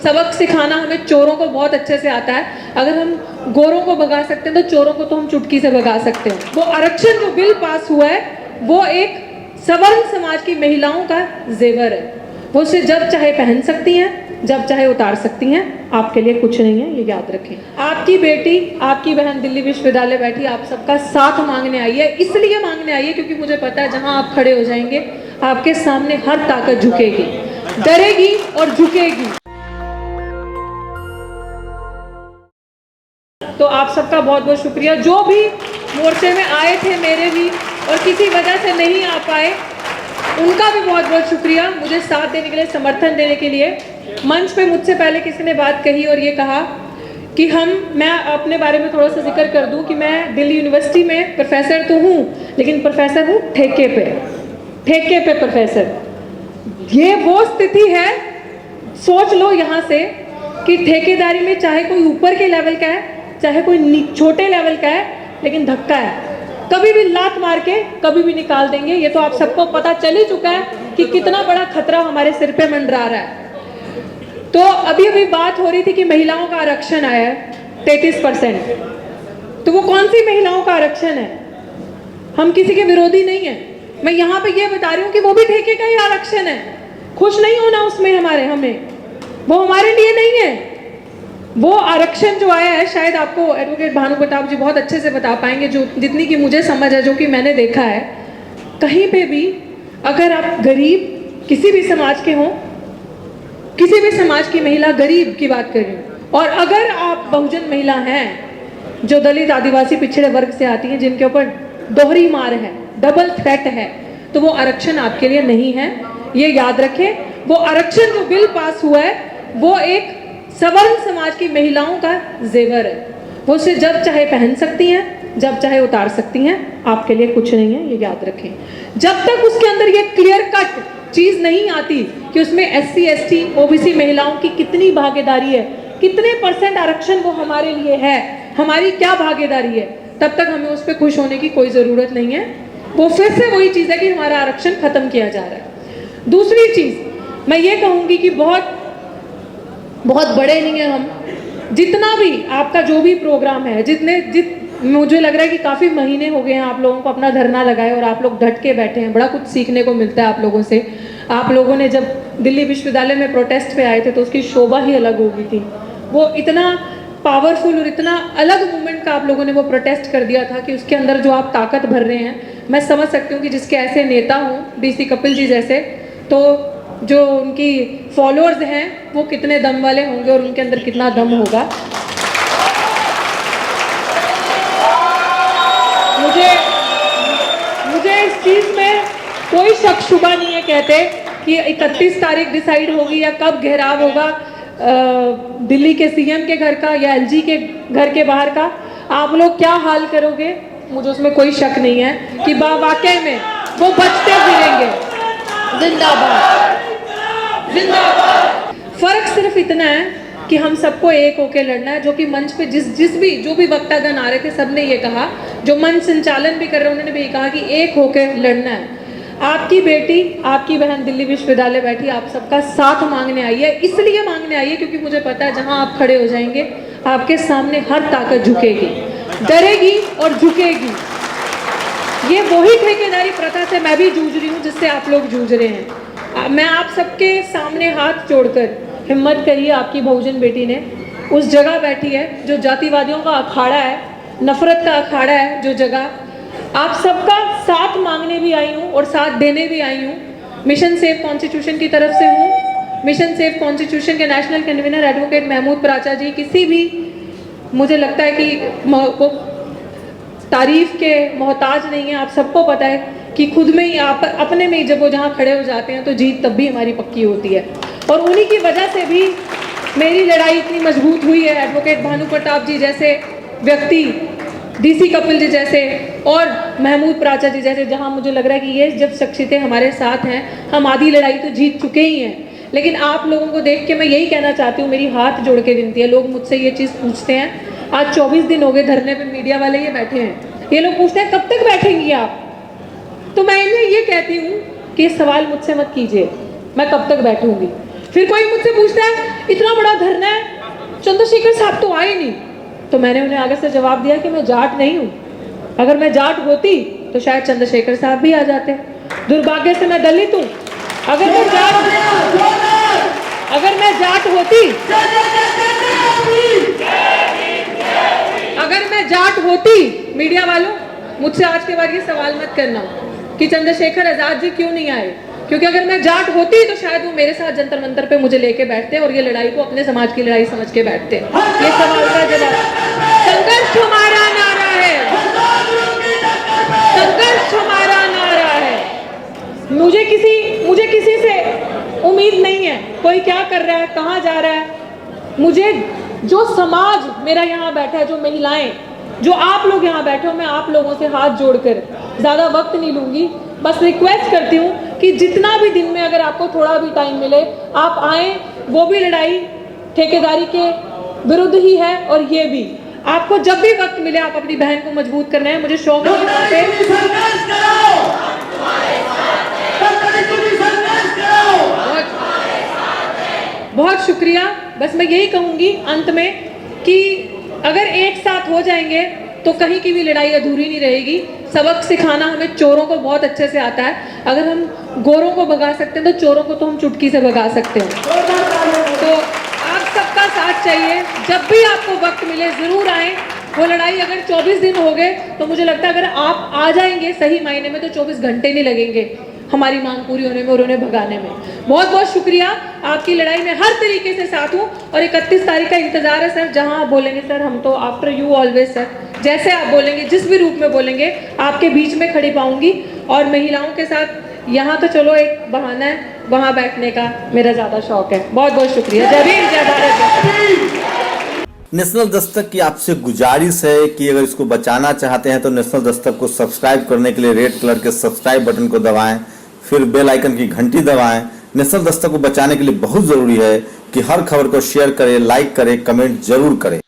सबक सिखाना हमें चोरों को बहुत अच्छे से आता है। अगर हम गोरों को भगा सकते हैं तो चोरों को तो हम चुटकी से भगा सकते हैं। वो आरक्षण जो बिल पास हुआ है वो एक सवर्ण समाज की महिलाओं का जेवर है। वो उसे जब चाहे पहन सकती हैं, जब चाहे उतार सकती हैं। आपके लिए कुछ नहीं है, ये याद रखें। आपकी बेटी, आपकी बहन दिल्ली विश्वविद्यालय बैठी आप सबका साथ मांगने आई है। इसलिए मांगने आई है क्योंकि मुझे पता है जहां आप खड़े हो जाएंगे आपके सामने हर ताकत झुकेगी, डरेगी और झुकेगी। तो आप सबका बहुत बहुत शुक्रिया। जो भी मोर्चे में आए थे मेरे भी और किसी वजह से नहीं आ पाए, उनका भी बहुत बहुत शुक्रिया मुझे साथ देने के लिए, समर्थन देने के लिए। मंच पे मुझसे पहले किसी ने बात कही और ये कहा कि मैं अपने बारे में थोड़ा सा जिक्र कर दूं कि मैं दिल्ली यूनिवर्सिटी में प्रोफेसर तो हूँ, लेकिन प्रोफेसर हूँ ठेके पे प्रोफेसर। ये वो स्थिति है, सोच लो यहाँ से कि ठेकेदारी में चाहे कोई ऊपर के लेवल का है, चाहे कोई छोटे लेवल का है, लेकिन धक्का है। कभी भी लात मार के कभी भी निकाल देंगे। ये तो आप सबको पता चल ही चुका है कि कितना बड़ा खतरा हमारे सिर पे मंडरा रहा है। तो अभी बात हो रही थी कि महिलाओं का आरक्षण आया है 33%। तो वो कौन सी महिलाओं का आरक्षण है? हम किसी के विरोधी नहीं है। मैं यहाँ पे ये बता रही हूँ कि वो भी ठेके का ही आरक्षण है। खुश नहीं होना उसमें हमें वो हमारे लिए नहीं है। वो आरक्षण जो आया है, शायद आपको एडवोकेट भानु प्रताप जी बहुत अच्छे से बता पाएंगे, जो जितनी की मुझे समझ है, जो कि मैंने देखा है। कहीं पे भी अगर आप गरीब किसी भी समाज के हों, किसी भी समाज की महिला, गरीब की बात कर रही हूँ, और अगर आप बहुजन महिला हैं जो दलित आदिवासी पिछड़े वर्ग से आती हैं, जिनके ऊपर दोहरी मार है, डबल थ्रेट है, तो वो आरक्षण आपके लिए नहीं है। ये याद रखें। वो आरक्षण जो बिल पास हुआ है वो एक सवर्ण समाज की महिलाओं का जेवर है। वो उसे जब चाहे पहन सकती हैं, जब चाहे उतार सकती हैं। आपके लिए कुछ नहीं है, ये याद रखें। जब तक उसके अंदर ये क्लियर कट चीज नहीं आती कि उसमें SC ST OBC महिलाओं की कितनी भागीदारी है, कितने % आरक्षण वो हमारे लिए है, हमारी क्या भागीदारी है, तब तक हमें उस पर खुश होने की कोई जरूरत नहीं है। वो फिर से वही चीज है कि हमारा आरक्षण खत्म किया जा रहा है। दूसरी चीज मैं ये कहूंगी कि बहुत बड़े नहीं है हम। जितना भी आपका जो भी प्रोग्राम है, मुझे लग रहा है कि काफ़ी महीने हो गए हैं आप लोगों को अपना धरना लगाए और आप लोग डट के बैठे हैं। बड़ा कुछ सीखने को मिलता है आप लोगों से। आप लोगों ने जब दिल्ली विश्वविद्यालय में प्रोटेस्ट पे आए थे तो उसकी शोभा ही अलग हो गई थी। वो इतना पावरफुल और इतना अलग मूवमेंट का आप लोगों ने वो प्रोटेस्ट कर दिया था कि उसके अंदर जो आप ताकत भर रहे हैं, मैं समझ सकती हूँ कि जिसके ऐसे नेता हों, DC कपिल जी जैसे, तो जो उनकी फॉलोअर्स हैं वो कितने दम वाले होंगे और उनके अंदर कितना दम होगा। मुझे इस चीज में कोई शक शुबा नहीं है। कहते कि 31 तारीख डिसाइड होगी या कब घेराव होगा दिल्ली के CM के घर का या LG के घर के बाहर का, आप लोग क्या हाल करोगे, मुझे उसमें कोई शक नहीं है कि वाकई में वो बचते फिरेंगे। जिंदाबाद जिंदाबाद। फर्क सिर्फ इतना है कि हम सबको एक होके लड़ना है। जो कि मंच पे जो भी वक्तागण आ रहे थे, सबने ये कहा, जो मंच संचालन भी कर रहे हैं उन्होंने भी कहा कि एक होके लड़ना है। आपकी बेटी, आपकी बहन दिल्ली विश्वविद्यालय बैठी आप सबका साथ मांगने आई है। इसलिए मांगने आई है क्योंकि मुझे पता है जहां आप खड़े हो जाएंगे आपके सामने हर ताकत झुकेगी, डरेगी और झुकेगी। ये वही ठेकेदारी प्रथा से मैं भी जूझ रही हूँ जिससे आप लोग जूझ रहे हैं। मैं आप सबके सामने हाथ जोड़कर, हिम्मत करिए, आपकी बहुजन बेटी ने उस जगह बैठी है जो जातिवादियों का अखाड़ा है, नफरत का अखाड़ा है, जो जगह आप सबका साथ मांगने भी आई हूँ और साथ देने भी आई हूँ। मिशन सेव कॉन्स्टिट्यूशन की तरफ से हूँ। मिशन सेव कॉन्स्टिट्यूशन के नेशनल कन्वीनर एडवोकेट महमूद प्राचा जी किसी भी, मुझे लगता है कि तारीफ के मोहताज नहीं है। आप सबको पता है कि खुद में ही, आप अपने में ही जब वो जहाँ खड़े हो जाते हैं तो जीत तब भी हमारी पक्की होती है। और उन्हीं की वजह से भी मेरी लड़ाई इतनी मजबूत हुई है। एडवोकेट भानु प्रताप जी जैसे व्यक्ति, DC कपिल जी जैसे और महमूद प्राचा जी जैसे, जहाँ मुझे लग रहा है कि ये जब शख्सियतें हमारे साथ हैं, हम आधी लड़ाई तो जीत चुके ही हैं। लेकिन आप लोगों को देख के मैं यही कहना चाहती हूँ, मेरी हाथ जोड़ के विनती है। लोग मुझसे ये चीज़ पूछते हैं, आज 24 दिन हो गए धरने पे, मीडिया वाले ये बैठे हैं, ये लोग पूछते हैं कब तक बैठेंगी आप। तो मैं इन्हें ये कहती हूँ कि ये सवाल मुझसे मत कीजिए मैं कब तक बैठूंगी। फिर कोई मुझसे पूछता है इतना बड़ा धरना है, चंद्रशेखर साहब तो आए नहीं। तो मैंने उन्हें आगे से जवाब दिया कि मैं जाट नहीं हूँ, अगर मैं जाट होती तो शायद चंद्रशेखर साहब भी आ जाते। दुर्भाग्य से मैं दलित हूँ। अगर मैं जाट होती, मीडिया वालों मुझसे आज के बाद ये सवाल मत करना कि चंद्रशेखर आजाद जी क्यों नहीं आए, क्योंकि अगर मैं जाट होती तो शायद वो मेरे साथ जंतर मंतर पे मुझे लेके बैठते और ये लड़ाई को अपने समाज की लड़ाई समझ के बैठते। ये सवाल का जवाब, संघर्ष हमारा नारा है, संघर्ष हमारा नारा है। मुझे किसी से उम्मीद नहीं है कोई क्या कर रहा है, कहाँ जा रहा है। मुझे जो समाज मेरा यहाँ बैठा है, जो महिलाएं, जो आप लोग यहाँ बैठे हो, मैं आप लोगों से हाथ जोड़कर ज़्यादा वक्त नहीं लूँगी, बस रिक्वेस्ट करती हूँ कि जितना भी दिन में अगर आपको थोड़ा भी टाइम मिले आप आएँ। वो भी लड़ाई ठेकेदारी के विरुद्ध ही है और ये भी, आपको जब भी वक्त मिले आप अपनी बहन को मजबूत करना है। मुझे शौक है, बहुत शुक्रिया। बस मैं यही कहूँगी अंत में कि अगर एक साथ हो जाएंगे तो कहीं की भी लड़ाई अधूरी नहीं रहेगी। सबक सिखाना हमें चोरों को बहुत अच्छे से आता है। अगर हम गोरों को भगा सकते हैं तो चोरों को तो हम चुटकी से भगा सकते हैं। तो आप सबका साथ चाहिए, जब भी आपको वक्त मिले ज़रूर आएँ। वो लड़ाई अगर 24 दिन हो गए तो मुझे लगता है अगर आप आ जाएंगे सही मायने में तो 24 घंटे नहीं लगेंगे हमारी मांग पूरी होने में और उन्हें भगाने में। बहुत बहुत शुक्रिया, आपकी लड़ाई में हर तरीके से साथ हूँ और 31 तारीख का इंतजार है सर। जहाँ आप बोलेंगे सर हम तो आफ्टर यू ऑलवेज सर, जैसे आप बोलेंगे जिस भी रूप में बोलेंगे आपके बीच में खड़ी पाऊंगी। और महिलाओं के साथ यहाँ तो चलो एक बहाना है, वहाँ बैठने का मेरा ज़्यादा शौक है। बहुत बहुत शुक्रिया। जय भीम, जय भारत। नेशनल दस्तक की आपसे गुजारिश है कि अगर इसको बचाना चाहते हैं तो नेशनल दस्तक को सब्सक्राइब करने के लिए रेड कलर के सब्सक्राइब बटन को दबाएं, फिर बेल आइकन की घंटी दबाएं। नेशनल दस्तक को बचाने के लिए बहुत जरूरी है कि हर खबर को शेयर करें, लाइक करें, कमेंट जरूर करें।